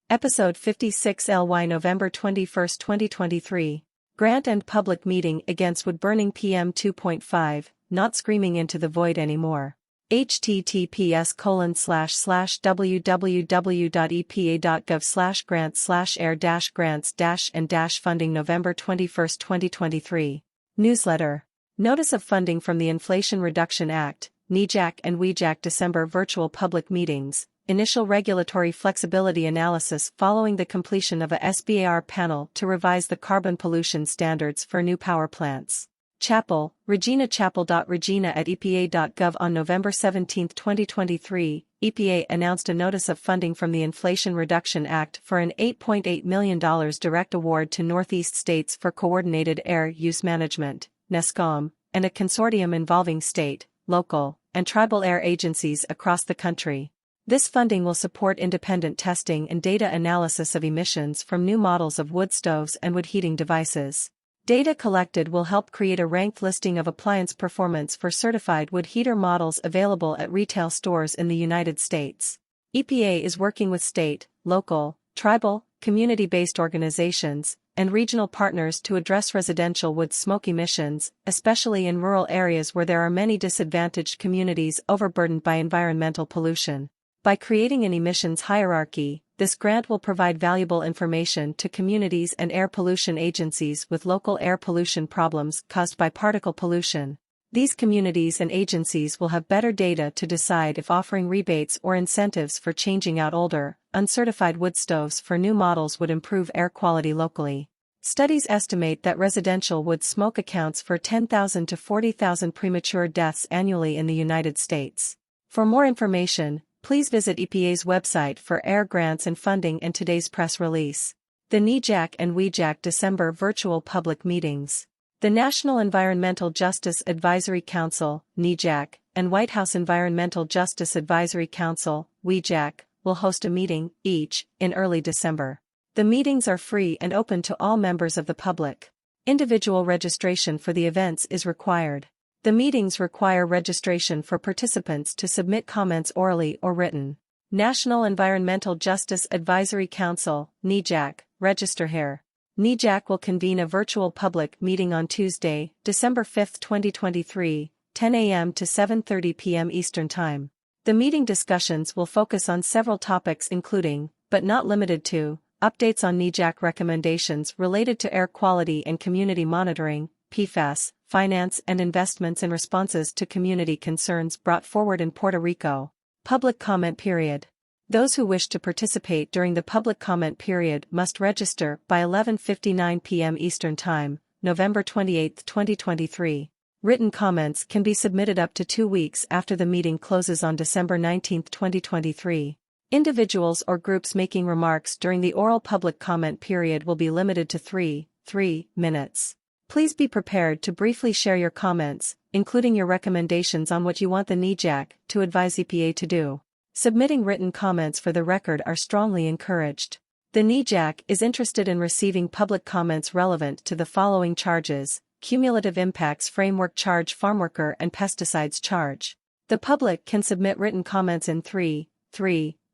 Episode 56 LY November 21, 2023. Grant and public meeting against wood-burning PM 2.5, not screaming into the void anymore. https://www.epa.gov/grants/air-grants-and-funding November 21, 2023. Newsletter. Notice of funding from the Inflation Reduction Act, NEJAC and WEJAC December virtual public meetings. Initial regulatory flexibility analysis following the completion of a SBAR panel to revise the carbon pollution standards for new power plants. Chappell, Regina Chappell.Regina@epa.gov On November 17, 2023, EPA announced a notice of funding from the Inflation Reduction Act for an $8.8 million direct award to Northeast states for Coordinated Air Use Management, NESCOM, and a consortium involving state, local, and tribal air agencies across the country. This funding will support independent testing and data analysis of emissions from new models of wood stoves and wood heating devices. Data collected will help create a ranked listing of appliance performance for certified wood heater models available at retail stores in the United States. EPA is working with state, local, tribal, community-based organizations, and regional partners to address residential wood smoke emissions, especially in rural areas where there are many disadvantaged communities overburdened by environmental pollution. By creating an emissions hierarchy, this grant will provide valuable information to communities and air pollution agencies with local air pollution problems caused by particle pollution. These communities and agencies will have better data to decide if offering rebates or incentives for changing out older, uncertified wood stoves for new models would improve air quality locally. Studies estimate that residential wood smoke accounts for 10,000 to 40,000 premature deaths annually in the United States. For more information, please visit EPA's website for air grants and funding and today's press release. The NEJAC and WEJAC December virtual public meetings. The National Environmental Justice Advisory Council, NEJAC, and White House Environmental Justice Advisory Council, WEJAC, will host a meeting, each, in early December. The meetings are free and open to all members of the public. Individual registration for the events is required. The meetings require registration for participants to submit comments orally or written. National Environmental Justice Advisory Council, NEJAC, register here. NEJAC will convene a virtual public meeting on Tuesday, December 5, 2023, 10 a.m. to 7:30 p.m. Eastern Time. The meeting discussions will focus on several topics including, but not limited to, updates on NEJAC recommendations related to air quality and community monitoring, PFAS, finance and investments and responses to community concerns brought forward in Puerto Rico. Public comment period. Those who wish to participate during the public comment period must register by 11:59 p.m. Eastern Time, November 28, 2023. Written comments can be submitted up to 2 weeks after the meeting closes on December 19, 2023. Individuals or groups making remarks during the oral public comment period will be limited to 3 minutes. Please be prepared to briefly share your comments, including your recommendations on what you want the NEJAC to advise EPA to do. Submitting written comments for the record are strongly encouraged. The NEJAC is interested in receiving public comments relevant to the following charges: Cumulative Impacts Framework Charge, Farmworker and Pesticides Charge. The public can submit written comments in three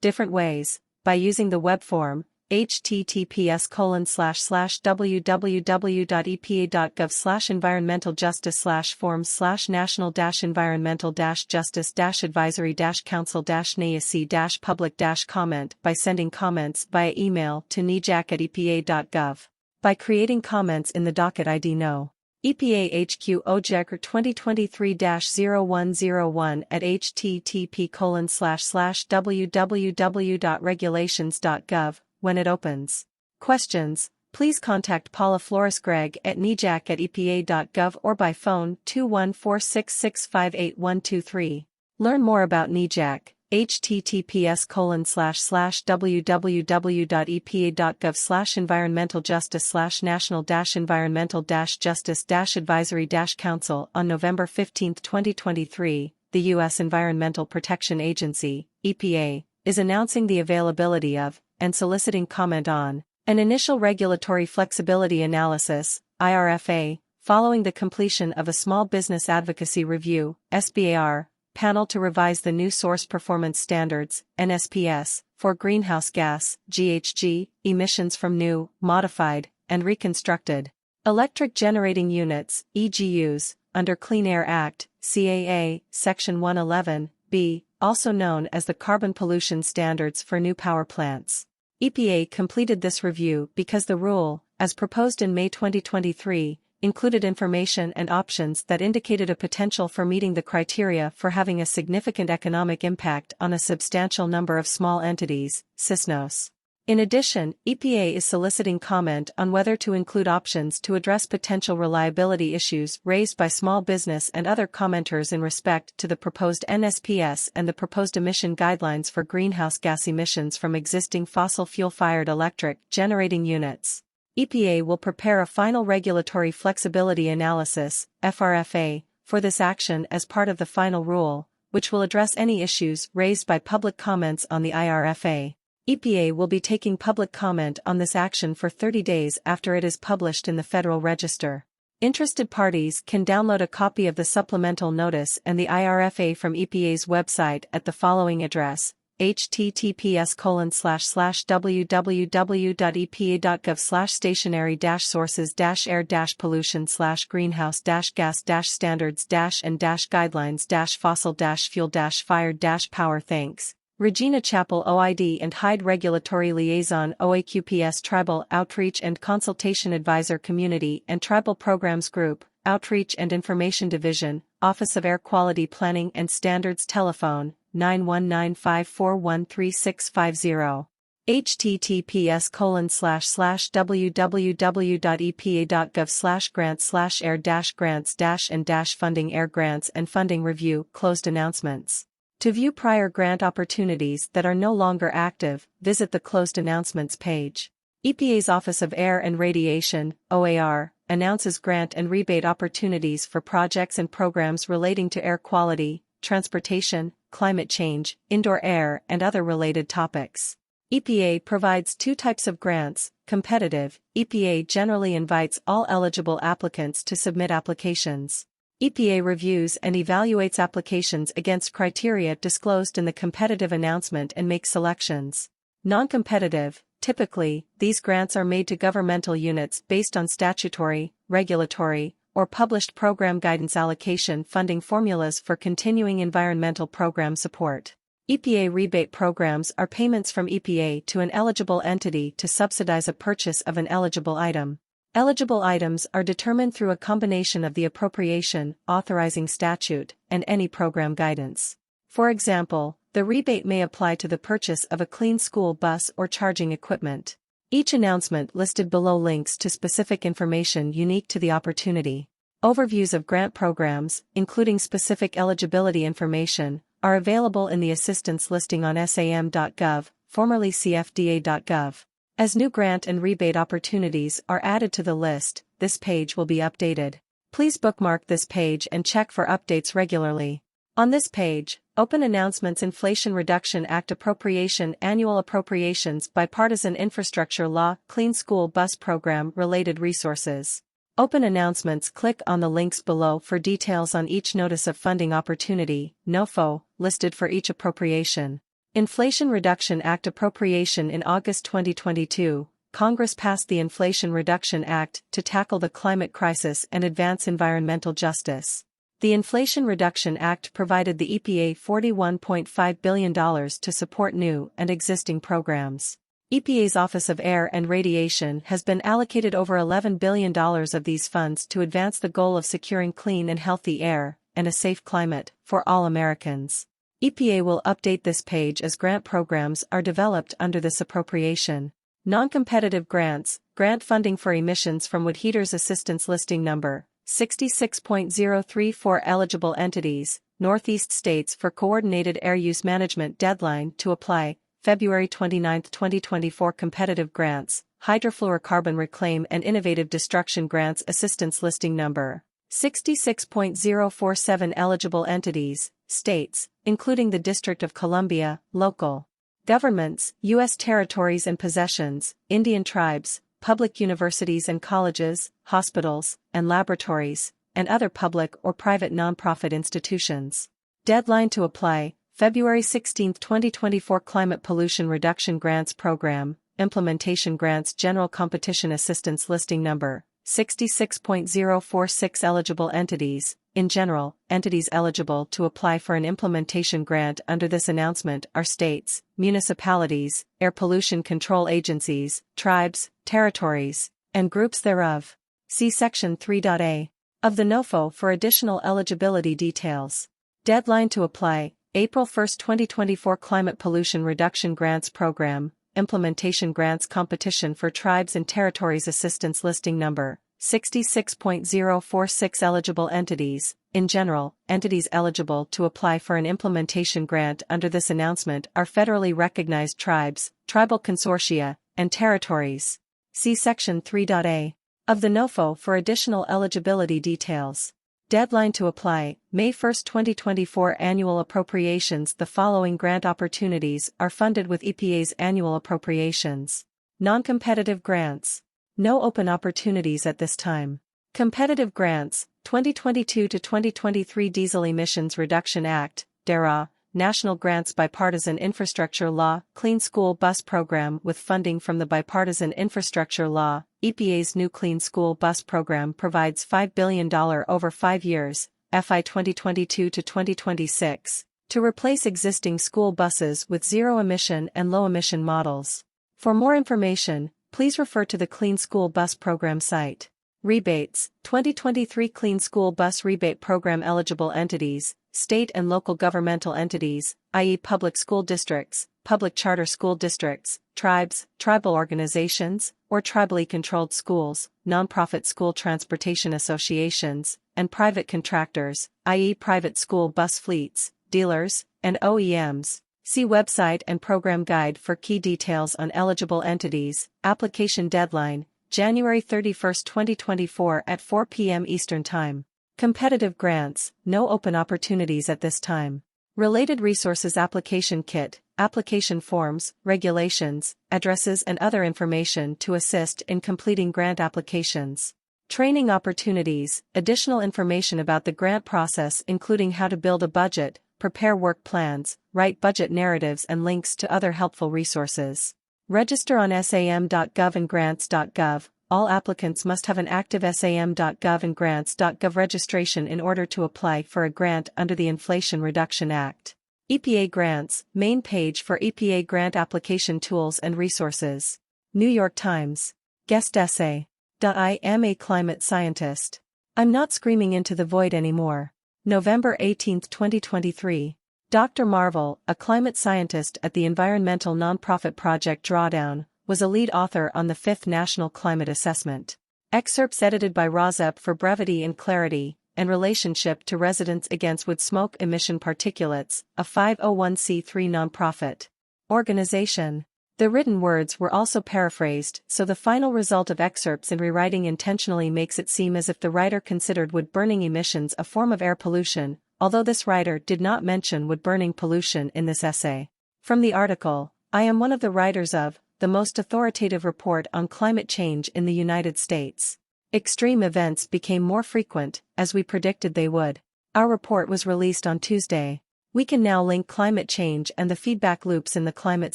different ways: by using the web form, https://www.epa.gov/environmental-justice/forms/national-environmental-justice-advisory-council-naec-public-comment by sending comments via email to nejak@epa.gov. By creating comments in the docket ID No. EPA HQ OJEC 2023-0101 at http://www.regulations.gov. When it opens. Questions, please contact Paula Flores-Gregg at nejak@epa.gov or by phone 21466588123. Learn more about NEJAC, https://www.epa.gov/environmental-justice/national-environmental-justice-advisory-council on November 15, 2023, the U.S. Environmental Protection Agency, EPA, is announcing the availability of, and soliciting comment on, an initial regulatory flexibility analysis, IRFA, following the completion of a Small Business Advocacy Review, SBAR, panel to revise the new Source Performance Standards, NSPS, for greenhouse gas (GHG) emissions from new, modified, and reconstructed electric generating units (EGUs) under Clean Air Act (CAA) Section 111(b), also known as the Carbon Pollution Standards for New Power Plants. EPA completed this review because the rule, as proposed in May 2023, included information and options that indicated a potential for meeting the criteria for having a significant economic impact on a substantial number of small entities, SISNOs. In addition, EPA is soliciting comment on whether to include options to address potential reliability issues raised by small business and other commenters in respect to the proposed NSPS and the proposed emission guidelines for greenhouse gas emissions from existing fossil fuel-fired electric generating units. EPA will prepare a final regulatory flexibility analysis, FRFA, for this action as part of the final rule, which will address any issues raised by public comments on the IRFA. EPA will be taking public comment on this action for 30 days after it is published in the Federal Register. Interested parties can download a copy of the supplemental notice and the IRFA from EPA's website at the following address: https://www.epa.gov/stationary-sources-air-guidelines-fossil-fuel-fired-power. Thanks. Regina Chappell, OID and HYDE Regulatory Liaison, OAQPS Tribal Outreach and Consultation Advisor, Community and Tribal Programs Group, Outreach and Information Division, Office of Air Quality Planning and Standards. Telephone 919-541-3650. https://www.epa.gov/grants/air-grants-and-funding Air Grants and Funding Review. Closed announcements. To view prior grant opportunities that are no longer active, visit the Closed Announcements page. EPA's Office of Air and Radiation, OAR, announces grant and rebate opportunities for projects and programs relating to air quality, transportation, climate change, indoor air, and other related topics. EPA provides two types of grants. Competitive, EPA generally invites all eligible applicants to submit applications. EPA reviews and evaluates applications against criteria disclosed in the competitive announcement and makes selections. Non-competitive, typically, these grants are made to governmental units based on statutory, regulatory, or published program guidance allocation funding formulas for continuing environmental program support. EPA rebate programs are payments from EPA to an eligible entity to subsidize a purchase of an eligible item. Eligible items are determined through a combination of the appropriation, authorizing statute, and any program guidance. For example, the rebate may apply to the purchase of a clean school bus or charging equipment. Each announcement listed below links to specific information unique to the opportunity. Overviews of grant programs, including specific eligibility information, are available in the assistance listing on sam.gov, formerly cfda.gov. As new grant and rebate opportunities are added to the list, this page will be updated. Please bookmark this page and check for updates regularly. On this page, open Announcements, Inflation Reduction Act Appropriation, Annual Appropriations, Bipartisan Infrastructure Law, Clean School Bus Program, Related Resources. Open Announcements. Click on the links below for details on each Notice of Funding Opportunity, NOFO, listed for each appropriation. Inflation Reduction Act appropriation. In August 2022, Congress passed the Inflation Reduction Act to tackle the climate crisis and advance environmental justice. The Inflation Reduction Act provided the EPA $41.5 billion to support new and existing programs. EPA's Office of Air and Radiation has been allocated over $11 billion of these funds to advance the goal of securing clean and healthy air and a safe climate for all Americans. EPA will update this page as grant programs are developed under this appropriation. Non-competitive grants, grant funding for emissions from wood heaters. Assistance listing number 66.034. Eligible entities, Northeast states for coordinated air use management. Deadline to apply, February 29, 2024. Competitive grants, hydrofluorocarbon reclaim and innovative destruction grants. Assistance listing number 66.047. Eligible entities, states, including the District of Columbia, local governments, U.S. territories and possessions, Indian tribes, public universities and colleges, hospitals, and laboratories, and other public or private nonprofit institutions. Deadline to apply, February 16, 2024 Climate Pollution Reduction Grants Program, Implementation Grants General Competition Assistance Listing Number, 66.046 Eligible entities. In general, entities eligible to apply for an implementation grant under this announcement are states, municipalities, air pollution control agencies, tribes, territories, and groups thereof. See Section 3.a of the NOFO for additional eligibility details. Deadline to apply, April 1, 2024 Climate Pollution Reduction Grants Program, Implementation Grants Competition for Tribes and Territories Assistance Listing Number, 66.046 Eligible entities. In general, entities eligible to apply for an implementation grant under this announcement are federally recognized tribes, tribal consortia, and territories. See Section 3.a of the NOFO for additional eligibility details. Deadline to apply, May 1, 2024 Annual Appropriations. The following grant opportunities are funded with EPA's annual appropriations. Non-competitive grants. No open opportunities at this time. Competitive grants, 2022 to 2023 Diesel Emissions Reduction Act, DERA, National Grants Bipartisan Infrastructure Law, Clean School Bus Program with funding from the Bipartisan Infrastructure Law. EPA's new Clean School Bus Program provides $5 billion over 5 years, FY 2022 to 2026, to replace existing school buses with zero-emission and low-emission models. For more information, please refer to the Clean School Bus Program site. Rebates, 2023 Clean School Bus Rebate Program eligible entities, state and local governmental entities, i.e. public school districts, public charter school districts, tribes, tribal organizations, or tribally controlled schools, nonprofit school transportation associations, and private contractors, i.e. private school bus fleets, dealers, and OEMs. See website and program guide for key details on eligible entities. Application deadline, January 31, 2024 at 4 p.m. Eastern Time. Competitive grants, no open opportunities at this time. Related resources application kit, application forms, regulations, addresses and other information to assist in completing grant applications. Training opportunities, additional information about the grant process including how to build a budget, prepare work plans, write budget narratives and links to other helpful resources. Register on sam.gov and grants.gov. All applicants must have an active sam.gov and grants.gov registration in order to apply for a grant under the Inflation Reduction Act. EPA Grants, main page for EPA grant application tools and resources. New York Times. Guest essay. I am a climate scientist. I'm not screaming into the void anymore. November 18, 2023. Dr. Marvel, a climate scientist at the environmental nonprofit Project Drawdown, was a lead author on the 5th National Climate Assessment. Excerpts edited by Rozep for brevity and clarity, and relationship to Residents Against Wood Smoke Emission Particulates, a 501c3 nonprofit organization. The written words were also paraphrased, so the final result of excerpts in rewriting intentionally makes it seem as if the writer considered wood-burning emissions a form of air pollution, although this writer did not mention wood-burning pollution in this essay. From the article, I am one of the writers of the most authoritative report on climate change in the United States. Extreme events became more frequent, as we predicted they would. Our report was released on Tuesday. We can now link climate change and the feedback loops in the climate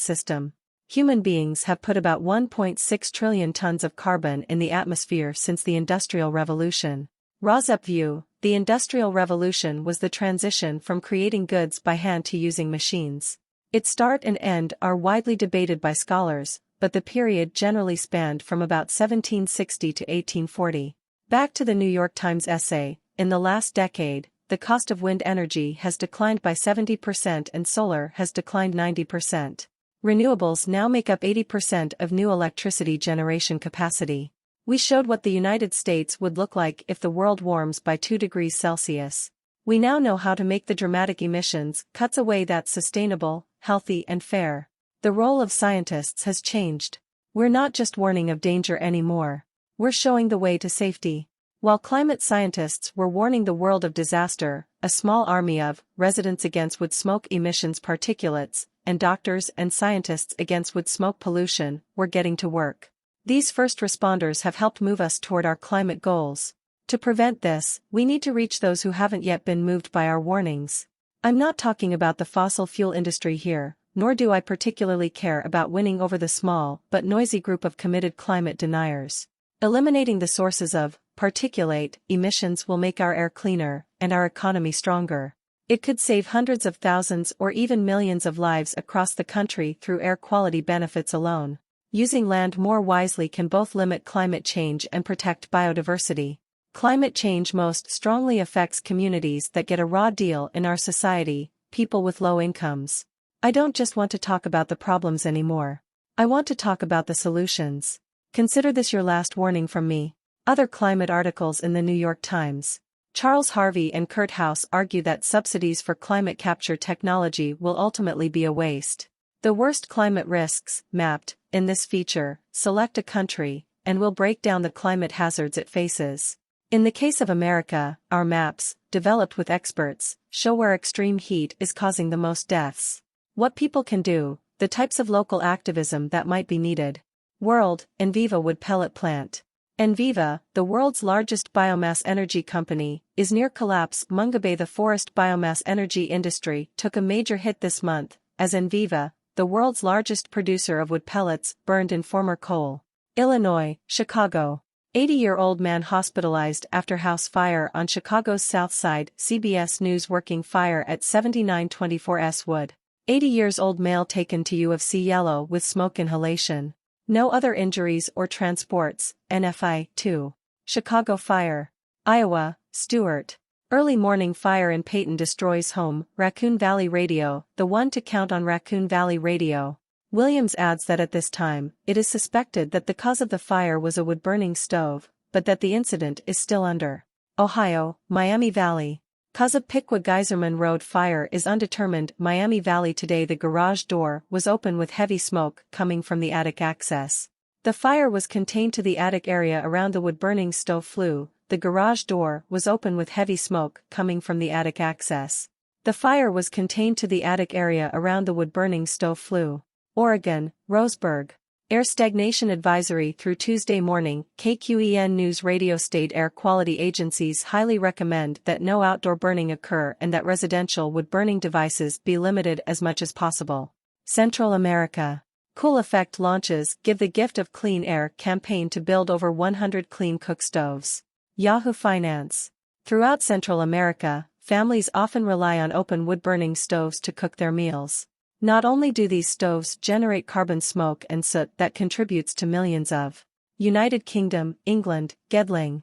system. Human beings have put about 1.6 trillion tons of carbon in the atmosphere since the Industrial Revolution. Rozep view, the Industrial Revolution was the transition from creating goods by hand to using machines. Its start and end are widely debated by scholars, but the period generally spanned from about 1760 to 1840. Back to the New York Times essay, in the last decade, the cost of wind energy has declined by 70% and solar has declined 90%. Renewables now make up 80% of new electricity generation capacity. We showed what the United States would look like if the world warms by 2 degrees Celsius. We now know how to make the dramatic emissions cuts away that's sustainable, healthy and fair. The role of scientists has changed. We're not just warning of danger anymore. We're showing the way to safety. While climate scientists were warning the world of disaster, a small army of Residents Against Wood Smoke Emissions Particulates and doctors and scientists against wood smoke pollution were getting to work. These first responders have helped move us toward our climate goals. To prevent this, we need to reach those who haven't yet been moved by our warnings. I'm not talking about the fossil fuel industry here, nor do I particularly care about winning over the small but noisy group of committed climate deniers. Eliminating the sources of particulate emissions will make our air cleaner and our economy stronger. It could save hundreds of thousands or even millions of lives across the country through air quality benefits alone. Using land more wisely can both limit climate change and protect biodiversity. Climate change most strongly affects communities that get a raw deal in our society, people with low incomes. I don't just want to talk about the problems anymore. I want to talk about the solutions. Consider this your last warning from me. Other climate articles in the New York Times. Charles Harvey and Kurt House argue that subsidies for climate capture technology will ultimately be a waste. The worst climate risks, mapped, in this feature, select a country, and will break down the climate hazards it faces. In the case of America, our maps, developed with experts, show where extreme heat is causing the most deaths. What people can do, the types of local activism that might be needed. World, Enviva wood pellet plant. Enviva, the world's largest biomass energy company, is near collapse. Mungabay, the forest biomass energy industry, took a major hit this month, as Enviva, the world's largest producer of wood pellets, burned in former coal. Illinois, Chicago. 80-year-old man hospitalized after house fire on Chicago's South Side. CBS News. Working fire at 7924 S Wood. 80 years old male taken to U of C yellow with smoke inhalation. No other injuries or transports. NFI 2. Chicago fire. Iowa, Stewart. Early morning fire in Peyton destroys home. Raccoon Valley Radio, the one to count on Raccoon Valley Radio. Williams adds that at this time, it is suspected that the cause of the fire was a wood-burning stove, but that the incident is still under. Ohio, Miami Valley. Cause of Piqua Geyserman Road fire is undetermined. Miami Valley. Today the garage door was open with heavy smoke coming from the attic access. The fire was contained to the attic area around the wood-burning stove flue. The garage door was open with heavy smoke coming from the attic access. The fire was contained to the attic area around the wood-burning stove flue. Oregon, Roseburg. Air stagnation advisory through Tuesday morning. KQEN News Radio. State air quality agencies highly recommend that no outdoor burning occur and that residential wood-burning devices be limited as much as possible. Central America. Cool Effect launches Give the Gift of Clean Air campaign to build over 100 clean cook stoves. Yahoo Finance. Throughout Central America, families often rely on open wood-burning stoves to cook their meals. Not only do these stoves generate carbon smoke and soot that contributes to millions of United Kingdom, England, Gedling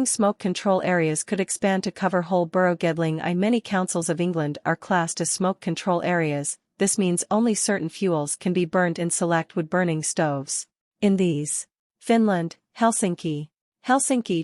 smoke control areas could expand to cover whole borough Gedling. Many councils of England are classed as smoke control areas. This means only certain fuels can be burned in select wood-burning stoves. In these, Finland, Helsinki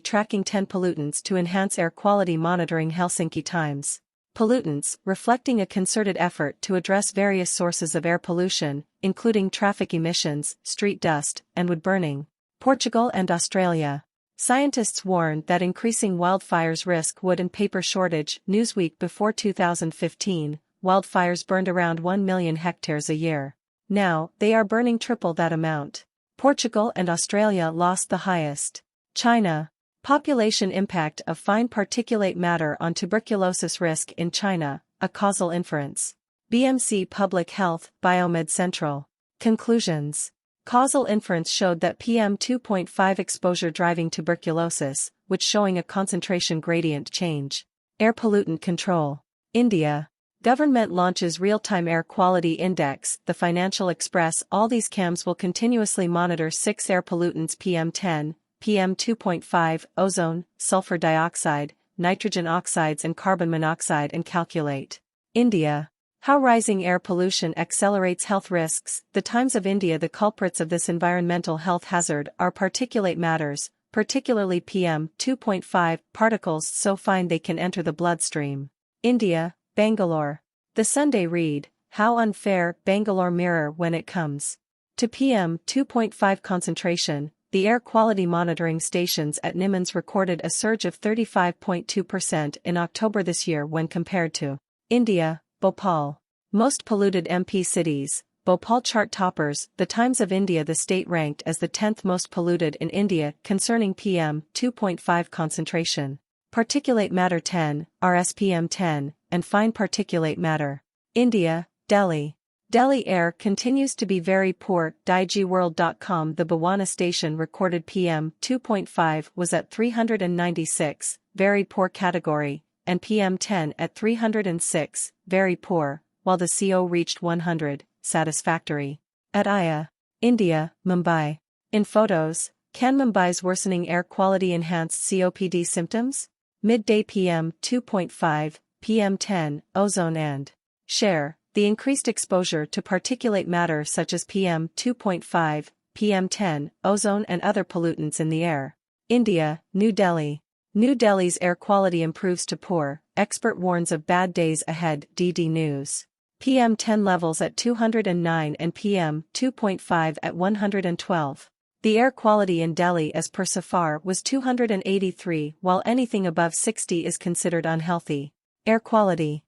tracking 10 pollutants to enhance air quality monitoring. Helsinki Times. Pollutants, reflecting a concerted effort to address various sources of air pollution, including traffic emissions, street dust, and wood burning. Portugal and Australia. Scientists warn that increasing wildfires risk wood and paper shortage. Newsweek. Before 2015, wildfires burned around 1 million hectares a year. Now, they are burning triple that amount. Portugal and Australia lost the highest. China. Population impact of fine particulate matter on tuberculosis risk in China, a causal inference. BMC Public Health, Biomed Central. Conclusions. Causal inference showed that PM2.5 exposure driving tuberculosis, which showing a concentration gradient change. Air pollutant control. India. Government launches real-time air quality index. The Financial Express. All these CAMs will continuously monitor 6 air pollutants: PM10, PM2.5, ozone, sulfur dioxide, nitrogen oxides and carbon monoxide, and calculate. India. How rising air pollution accelerates health risks. The Times of India. The culprits of this environmental health hazard are particulate matters, particularly PM2.5 particles so fine they can enter the bloodstream. India, Bangalore. The Sunday Read. How unfair. Bangalore Mirror. When it comes to PM2.5 concentration, the air quality monitoring stations at Nimmans recorded a surge of 35.2% in October this year when compared to India, Bhopal. Most polluted MP cities, Bhopal chart toppers. The Times of India. The state ranked as the 10th most polluted in India concerning PM2.5 concentration. Particulate matter 10, RSPM10, and fine particulate matter. India, Delhi. Delhi air continues to be very poor. DigiWorld.com. The Bawana station recorded PM2.5 was at 396, very poor category, and PM10 at 306, very poor, while the CO reached 100, satisfactory. At Aya, India, Mumbai. In photos, can Mumbai's worsening air quality enhance COPD symptoms? Midday PM2.5, PM10, ozone and share. The increased exposure to particulate matter such as PM2.5, PM10, ozone and other pollutants in the air. India, New Delhi. New Delhi's air quality improves to poor, expert warns of bad days ahead. DD News. PM10 levels at 209 and PM2.5 at 112. The air quality in Delhi as per SAFAR was 283, while anything above 60 is considered unhealthy. Air quality.